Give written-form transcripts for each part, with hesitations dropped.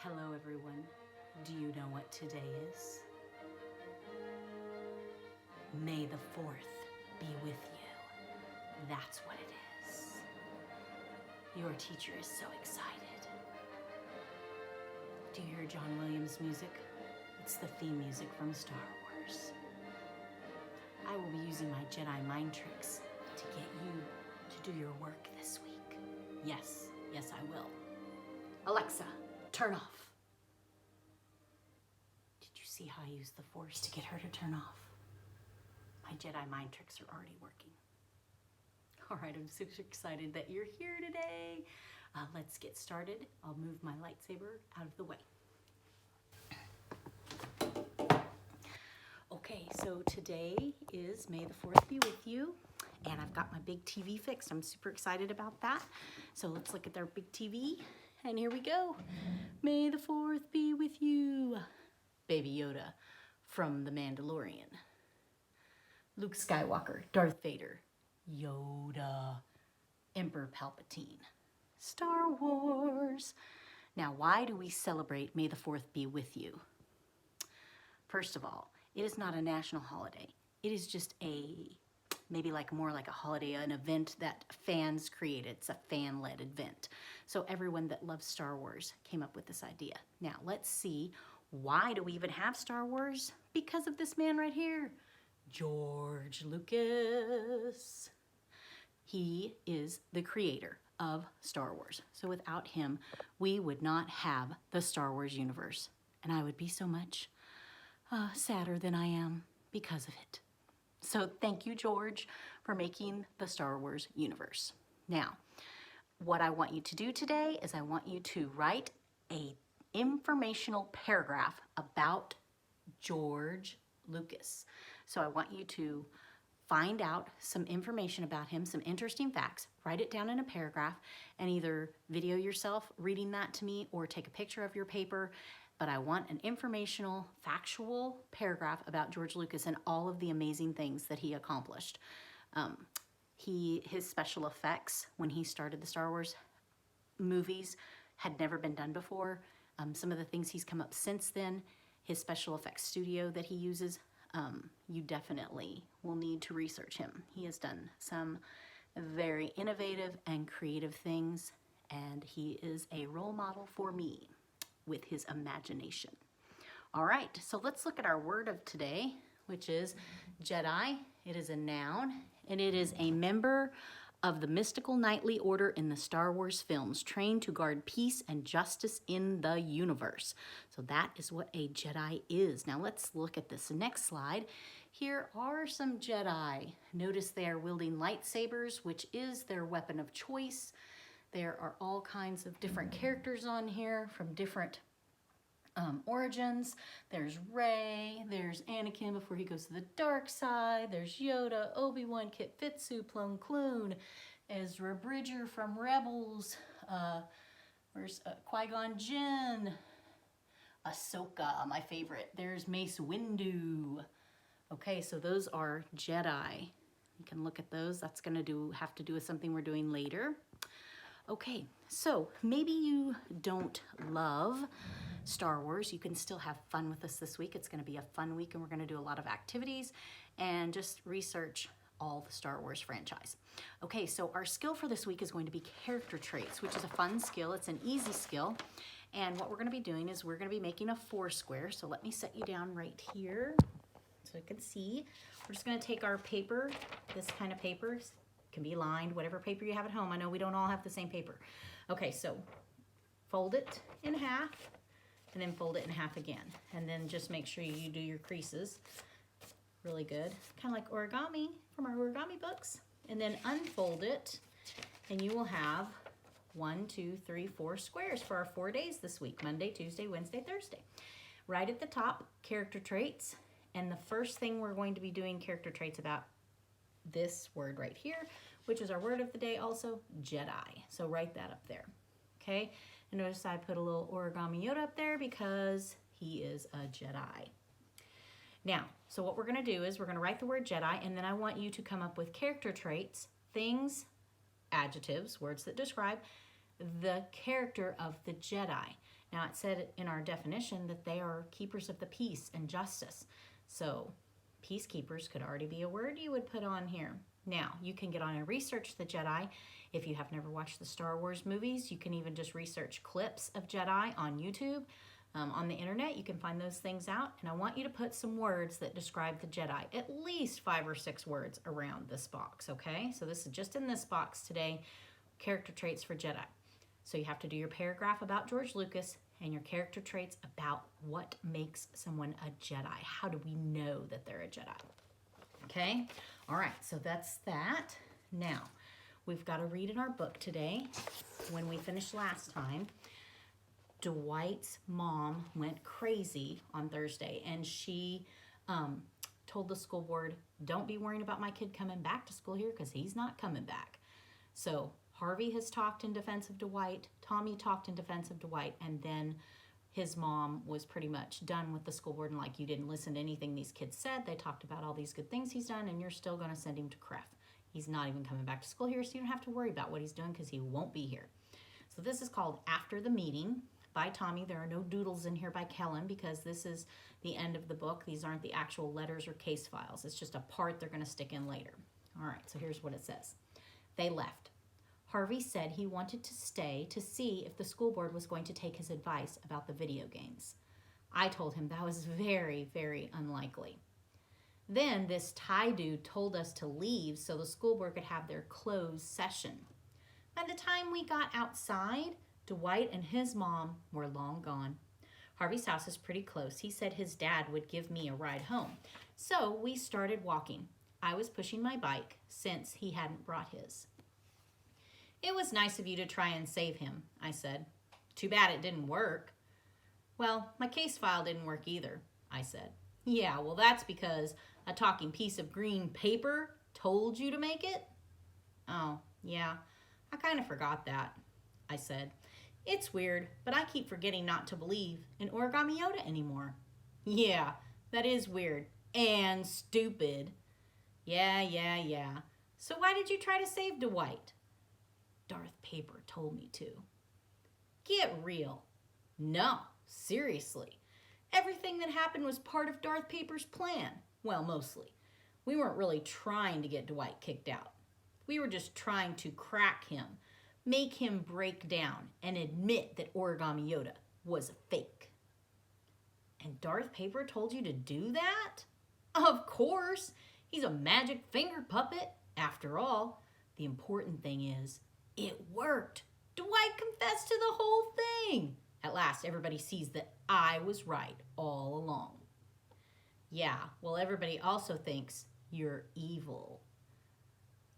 Hello everyone. Do you know what today is? May the 4th be with you. That's what it is. Your teacher is so excited. Do you hear John Williams music? It's the theme music from Star Wars. I will be using my Jedi mind tricks to get you to do your work this week. Yes, I will. Alexa, turn off. Did you see how I used the Force to get her to turn off? My Jedi mind tricks are already working. All right, I'm super excited that you're here today. Let's get started. I'll move my lightsaber out of the way. Okay, so today is May the 4th be with you. And I've got my big TV fixed. I'm super excited about that. So let's look at our big TV. And here we go. May the 4th be with you. Baby Yoda from The Mandalorian. Luke Skywalker, Darth Vader, Yoda, Emperor Palpatine, Star Wars. Now, why do we celebrate May the 4th be with you? First of all, it is not a national holiday. It is just more like a holiday, an event that fans created. It's a fan-led event. So everyone that loves Star Wars came up with this idea. Now, let's see, why do we even have Star Wars? Because of this man right here, George Lucas. He is the creator of Star Wars. So without him, we would not have the Star Wars universe. And I would be so much sadder than I am because of it. So thank you, George, for making the Star Wars universe. Now, what I want you to do today is I want you to write an informational paragraph about George Lucas. So I want you to find out some information about him, some interesting facts, write it down in a paragraph, and either video yourself reading that to me or take a picture of your paper. But I want an informational, factual paragraph about George Lucas and all of the amazing things that he accomplished. His special effects when he started the Star Wars movies had never been done before. Some of the things he's come up since then, his special effects studio that he uses, you definitely will need to research him. He has done some very innovative and creative things, and he is a role model for me with his imagination. All right, so let's look at our word of today, which is Jedi. It is a noun, and it is a member of the mystical knightly order in the Star Wars films, trained to guard peace and justice in the universe. So that is what a Jedi is. Now let's look at this next slide. Here are some Jedi. Notice they are wielding lightsabers, which is their weapon of choice. There are all kinds of different characters on here from different origins. There's Rey, there's Anakin before he goes to the dark side, there's Yoda, Obi-Wan, Kit Fisto, Plo Koon, Ezra Bridger from Rebels, where's Qui-Gon Jinn, Ahsoka, my favorite. There's Mace Windu. Okay, so those are Jedi. You can look at those. That's gonna have to do with something we're doing later. Okay, so maybe you don't love Star Wars. You can still have fun with us this week. It's going to be a fun week, and we're going to do a lot of activities and just research all the Star Wars franchise. Okay, so our skill for this week is going to be character traits, which is a fun skill. It's an easy skill. And what we're going to be doing is we're going to be making a 4 square. So let me set you down right here so you can see. We're just going to take our paper, this kind of paper. Can be lined, whatever paper you have at home. I know we don't all have the same paper. Okay, so fold it in half and then fold it in half again. And then just make sure you do your creases really good. Kind of like origami from our origami books. And then unfold it and you will have 1, 2, 3, 4 squares for our 4 days this week. Monday, Tuesday, Wednesday, Thursday. Right at the top, character traits. And the first thing we're going to be doing character traits about this word right here, which is our word of the day also, Jedi. So write that up there, okay? And notice I put a little origami Yoda up there because he is a Jedi. Now, so what we're gonna do is we're gonna write the word Jedi, and then I want you to come up with character traits, things, adjectives, words that describe, the character of the Jedi. Now, it said in our definition that they are keepers of the peace and justice. So, peacekeepers could already be a word you would put on here. Now, you can get on and research the Jedi. If you have never watched the Star Wars movies, you can even just research clips of Jedi on YouTube. On the internet, you can find those things out. And I want you to put some words that describe the Jedi, at least 5 or 6 words around this box, okay? So this is just in this box today, character traits for Jedi. So you have to do your paragraph about George Lucas and your character traits about what makes someone a Jedi. How do we know that they're a Jedi? Okay? All right, so that's that. Now, we've got to read in our book today. When we finished last time, Dwight's mom went crazy on Thursday, and she told the school board, don't be worrying about my kid coming back to school here because he's not coming back. So Harvey has talked in defense of Dwight, Tommy talked in defense of Dwight, and then his mom was pretty much done with the school board and like, you didn't listen to anything these kids said. They talked about all these good things he's done, and you're still going to send him to CREF. He's not even coming back to school here, so you don't have to worry about what he's doing because he won't be here. So this is called After the Meeting by Tommy. There are no doodles in here by Kellen because this is the end of the book. These aren't the actual letters or case files. It's just a part they're going to stick in later. All right, so here's what it says. They left. Harvey said he wanted to stay to see if the school board was going to take his advice about the video games. I told him that was very, very unlikely. Then this Thai dude told us to leave so the school board could have their closed session. By the time we got outside, Dwight and his mom were long gone. Harvey's house is pretty close. He said his dad would give me a ride home. So we started walking. I was pushing my bike since he hadn't brought his. It was nice of you to try and save him, I said. Too bad it didn't work. Well, my case file didn't work either, I said. Yeah, well, that's because a talking piece of green paper told you to make it? Oh, yeah, I kind of forgot that, I said. It's weird, but I keep forgetting not to believe in Origami Yoda anymore. Yeah, that is weird and stupid. Yeah. So why did you try to save Dwight? Darth Paper told me to. Get real. No, seriously. Everything that happened was part of Darth Paper's plan. Well, mostly. We weren't really trying to get Dwight kicked out. We were just trying to crack him, make him break down and admit that Origami Yoda was a fake. And Darth Paper told you to do that? Of course. He's a magic finger puppet. After all, the important thing is, it worked. Dwight confessed to the whole thing. At last, everybody sees that I was right all along. Yeah, well, everybody also thinks you're evil.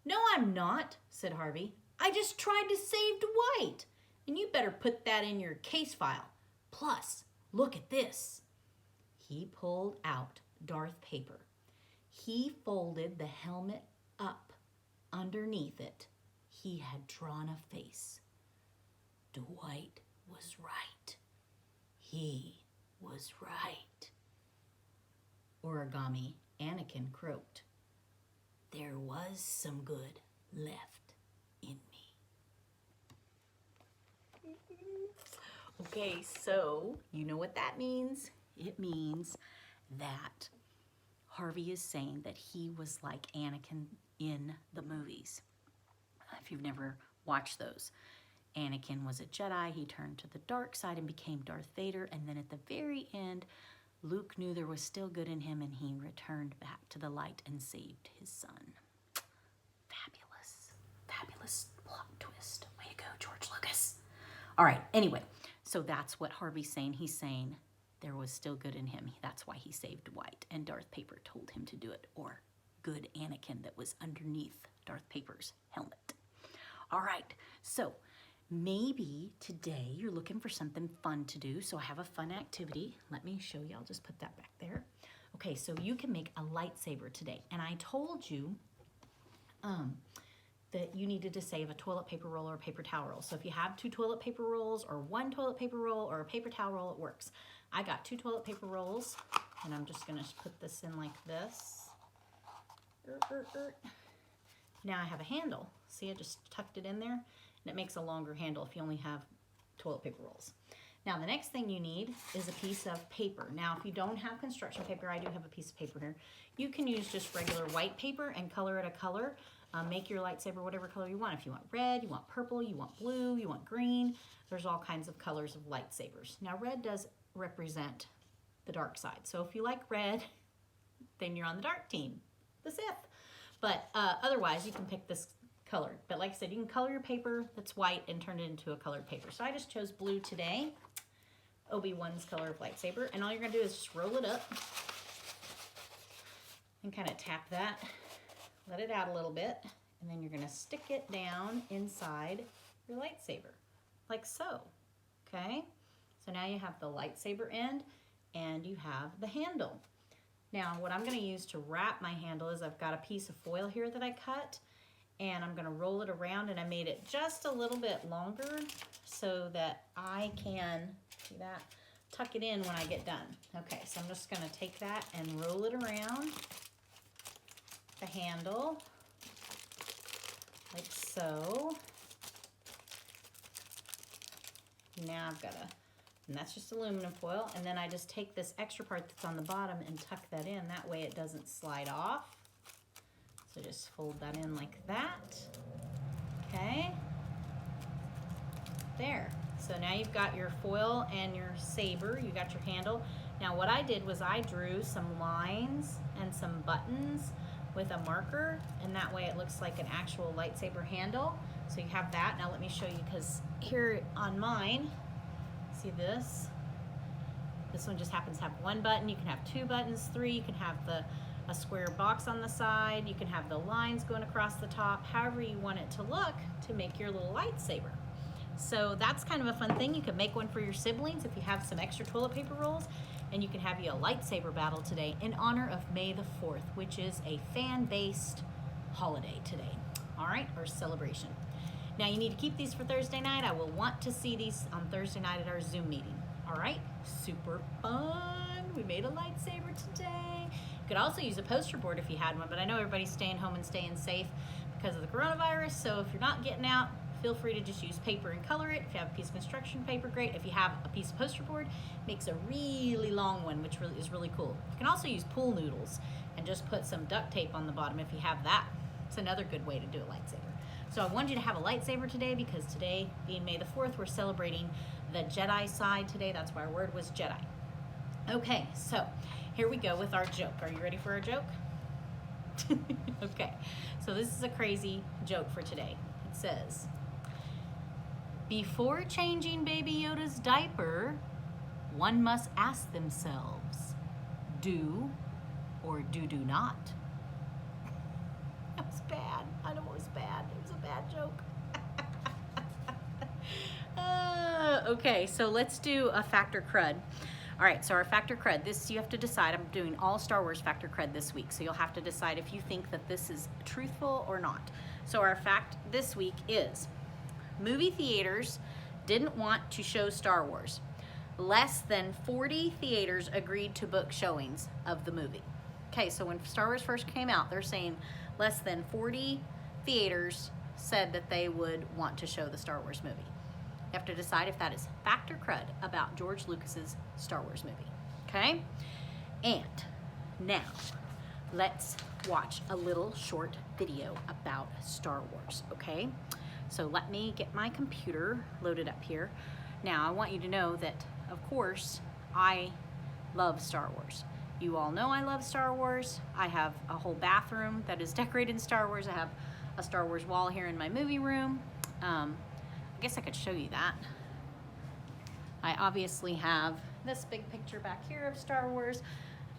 No, I'm not, said Harvey. I just tried to save Dwight. And you better put that in your case file. Plus, look at this. He pulled out Darth Paper. He folded the helmet up. Underneath it, he had drawn a face. Dwight was right. He was right. Origami Anakin croaked. There was some good left in me. Okay, so you know what that means? It means that Harvey is saying that he was like Anakin in the movies. If you've never watched those, Anakin was a Jedi. He turned to the dark side and became Darth Vader. And then at the very end, Luke knew there was still good in him and he returned back to the light and saved his son. Fabulous plot twist. Way to go, George Lucas. All right, anyway, so that's what Harvey's saying. He's saying there was still good in him. That's why he saved Dwight. And Darth Paper told him to do it, or good Anakin that was underneath Darth Paper's helmet. All right, so maybe today you're looking for something fun to do. So I have a fun activity. Let me show you. I'll just put that back there. Okay, so you can make a lightsaber today. And I told you that you needed to save a toilet paper roll or a paper towel roll. So if you have 2 toilet paper rolls or 1 toilet paper roll or a paper towel roll, it works. I got 2 toilet paper rolls, and I'm just gonna put this in like this. Now I have a handle. See, I just tucked it in there. And it makes a longer handle if you only have toilet paper rolls. Now the next thing you need is a piece of paper. Now if you don't have construction paper, I do have a piece of paper here. You can use just regular white paper and color it a color. Make your lightsaber whatever color you want. If you want red, you want purple, you want blue, you want green. There's all kinds of colors of lightsabers. Now red does represent the dark side. So if you like red, then you're on the dark team, the Sith. But otherwise you can pick this color. But like I said, you can color your paper that's white and turn it into a colored paper. So I just chose blue today, Obi-Wan's color of lightsaber. And all you're gonna do is just roll it up and kind of tap that, let it out a little bit, and then you're gonna stick it down inside your lightsaber, like so, okay? So now you have the lightsaber end and you have the handle. Now what I'm gonna use to wrap my handle is I've got a piece of foil here that I cut, and I'm gonna roll it around, and I made it just a little bit longer so that I can, see that, tuck it in when I get done. Okay, so I'm just gonna take that and roll it around the handle, like so. Now I've got and that's just aluminum foil, and then I just take this extra part that's on the bottom and tuck that in. That way it doesn't slide off. So just fold that in like that. Okay. There. So now you've got your foil and your saber. You got your handle. Now what I did was I drew some lines and some buttons with a marker, and that way it looks like an actual lightsaber handle. So you have that. Now let me show you, because here on mine, see this? This one just happens to have one button. You can have two buttons, three. You can have a square box on the side. You can have the lines going across the top, however you want it to look to make your little lightsaber. So that's kind of a fun thing. You can make one for your siblings if you have some extra toilet paper rolls, and you can have you a lightsaber battle today in honor of May the 4th, which is a fan-based holiday today, all right, or celebration. Now you need to keep these for Thursday night. I will want to see these on Thursday night at our Zoom meeting, all right? Super fun. We made a lightsaber today. You could also use a poster board if you had one, but I know everybody's staying home and staying safe because of the coronavirus, so if you're not getting out, feel free to just use paper and color it. If you have a piece of construction paper, great. If you have a piece of poster board, it makes a really long one, which is really cool. You can also use pool noodles and just put some duct tape on the bottom if you have that. It's another good way to do a lightsaber. So I wanted you to have a lightsaber today because today, being May the 4th, we're celebrating the Jedi side today. That's why our word was Jedi. Okay, so here we go with our joke. Are you ready for our joke? Okay, so this is a crazy joke for today. It says, before changing Baby Yoda's diaper, one must ask themselves, do or do not? That was bad. I know it was bad. It was a bad joke. Okay, so let's do a factor crud. All right, so our factor crud, this you have to decide. I'm doing all Star Wars factor crud this week, so you'll have to decide if you think that this is truthful or not. So our fact this week is, movie theaters didn't want to show Star Wars. Less than 40 theaters agreed to book showings of the movie. Okay, so when Star Wars first came out, they're saying less than 40 theaters said that they would want to show the Star Wars movie. You have to decide if that is fact or crud about George Lucas's Star Wars movie, okay? And now, let's watch a little short video about Star Wars, okay? So let me get my computer loaded up here. Now, I want you to know that, of course, I love Star Wars. You all know I love Star Wars. I have a whole bathroom that is decorated in Star Wars. I have a Star Wars wall here in my movie room. I guess I could show you that. I obviously have this big picture back here of Star Wars.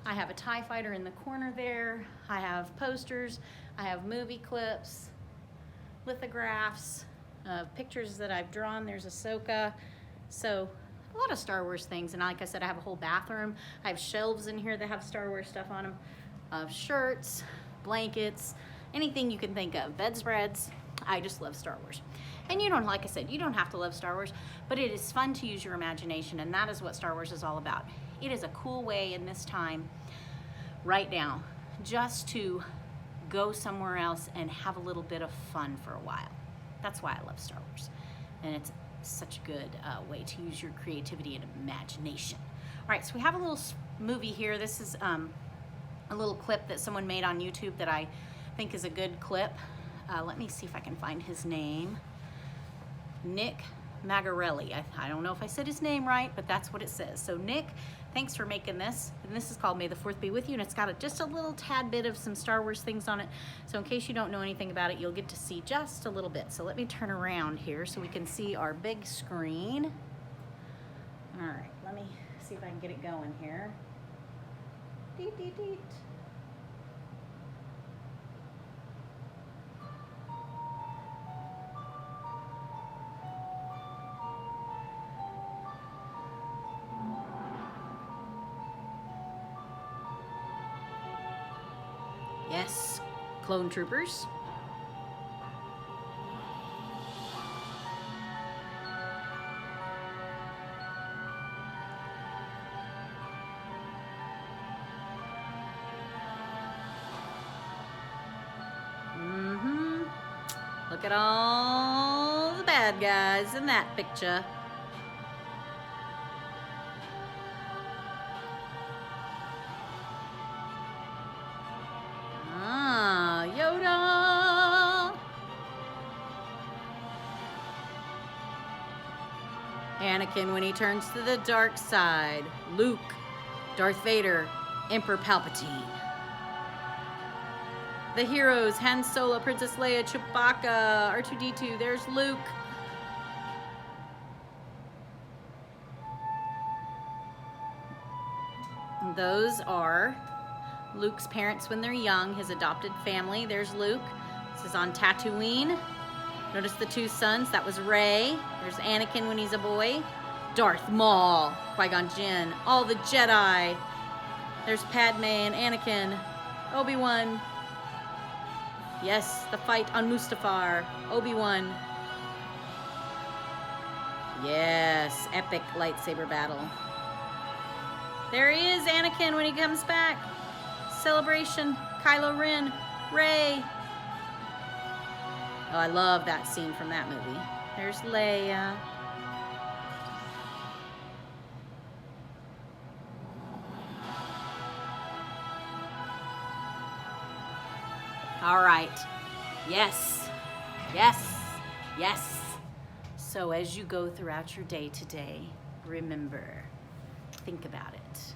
I have a TIE fighter in the corner there. I have posters. I have movie clips, lithographs, pictures that I've drawn. There's Ahsoka. So a lot of Star Wars things. And like I said, I have a whole bathroom. I have shelves in here that have Star Wars stuff on them. Shirts, blankets, anything you can think of. Bedspreads. I just love Star Wars. And you don't, like I said, you don't have to love Star Wars, but it is fun to use your imagination, and that is what Star Wars is all about. It is a cool way in this time, right now, just to go somewhere else and have a little bit of fun for a while. That's why I love Star Wars. And it's such a good way to use your creativity and imagination. All right, so we have a little movie here. This is a little clip that someone made on YouTube that I think is a good clip. Let me see if I can find his name. Nick Magarelli. I don't know if I said his name right, but that's what it says. So Nick, thanks for making this. And this is called May the 4th Be With You, and it's got just a little tad bit of some Star Wars things on it. So in case you don't know anything about it, you'll get to see just a little bit. So let me turn around here so we can see our big screen. All right, let me see if I can get it going here. Deet, deet, deet. Yes, clone troopers. Look at all the bad guys in that picture. Yoda! Anakin when he turns to the dark side. Luke, Darth Vader, Emperor Palpatine. The heroes, Han Solo, Princess Leia, Chewbacca, R2-D2, there's Luke. Those are Luke's parents when they're young, his adopted family. There's Luke. This is on Tatooine. Notice the two sons. That was Rey. There's Anakin when he's a boy. Darth Maul, Qui-Gon Jinn, all the Jedi. There's Padme and Anakin, Obi-Wan. Yes, the fight on Mustafar, Obi-Wan. Yes, epic lightsaber battle. There he is, Anakin, when he comes back. Celebration, Kylo Ren, Rey. Oh, I love that scene from that movie. There's Leia. All right. Yes. Yes. Yes. So as you go throughout your day today, remember, think about it,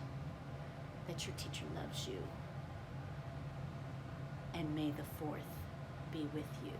that your teacher loves you. And may the 4th be with you.